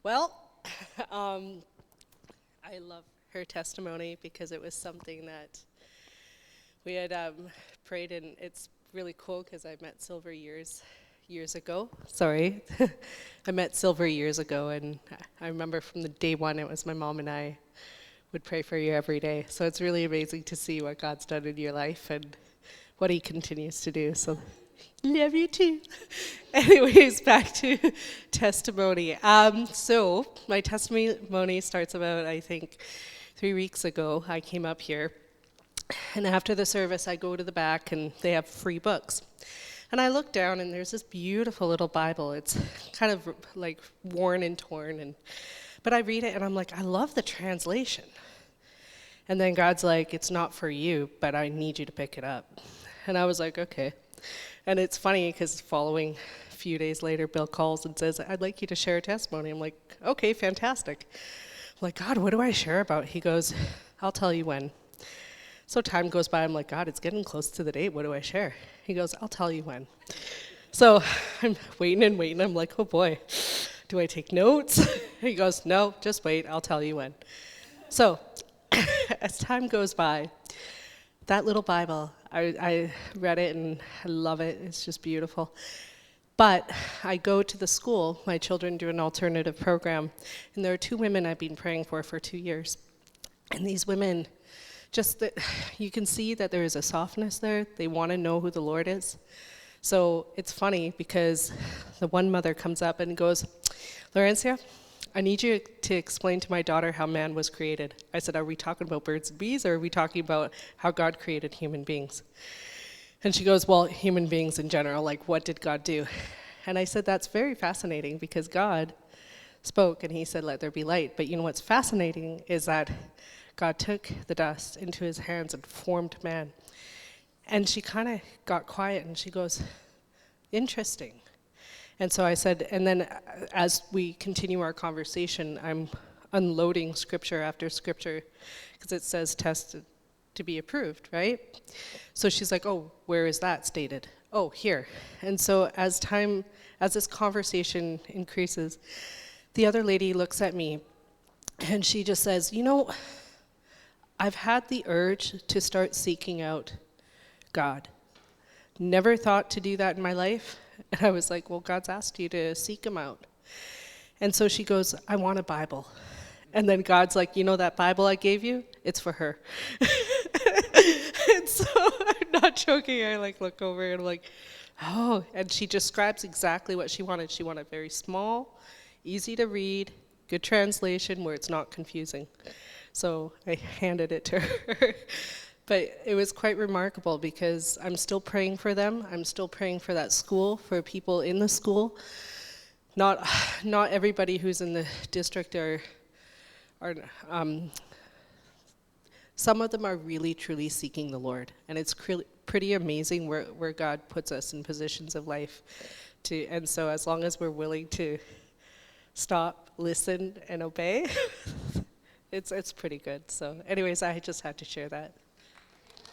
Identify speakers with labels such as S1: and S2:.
S1: Well, um, I love her testimony because it was something that we had prayed, and it's really cool because I met Silver years ago. Sorry, I met Silver years ago, and I remember from the day one, it was my mom and I would pray for you every day. So it's really amazing to see what God's done in your life and what He continues to do. So love you too. Anyways, back to testimony. So my testimony starts about, I think, 3 weeks ago. I came up here, and after the service, I go to the back, and they have free books. And I look down, and there's this beautiful little Bible. It's kind of like worn and torn, but I read it, and I'm like, I love the translation. And then God's like, it's not for you, but I need you to pick it up. And I was like, okay. And it's funny because following a few days later, Bill calls and says, I'd like you to share a testimony. I'm like, okay, fantastic. I'm like, God, what do I share about? He goes, I'll tell you when. So time goes by. I'm like, God, it's getting close to the date. What do I share? He goes, I'll tell you when. So I'm waiting and waiting. I'm like, oh boy, do I take notes? He goes, no, just wait. I'll tell you when. So as time goes by, that little Bible, I read it and I love it. It's just beautiful. But I go to the school. My children do an alternative program. And there are two women I've been praying for 2 years. And these women, you can see that there is a softness there. They want to know who the Lord is. So it's funny because the one mother comes up and goes, Laurentia, I need you to explain to my daughter how man was created. I said, are we talking about birds and bees, or are we talking about how God created human beings? And she goes, well, human beings in general, like what did God do? And I said, that's very fascinating because God spoke and He said, let there be light. But you know what's fascinating is that God took the dust into His hands and formed man. And she kind of got quiet and she goes, interesting. And so I said, and then as we continue our conversation, I'm unloading scripture after scripture because it says tested to be approved, right? So she's like, oh, where is that stated? Oh, here. And so as this conversation increases, the other lady looks at me and she just says, you know, I've had the urge to start seeking out God. Never thought to do that in my life. And I was like, well, God's asked you to seek Him out. And so she goes, I want a Bible. And then God's like, you know that Bible I gave you? It's for her. And so I'm not joking. I look over and I'm like, oh. And she describes exactly what she wanted. She wanted very small, easy to read, good translation where it's not confusing. So I handed it to her. But it was quite remarkable because I'm still praying for them. I'm still praying for that school, for people in the school. Not everybody who's in the district are some of them are really, truly seeking the Lord. And it's pretty amazing where God puts us in positions of life. And so as long as we're willing to stop, listen, and obey, it's pretty good. So anyways, I just had to share that.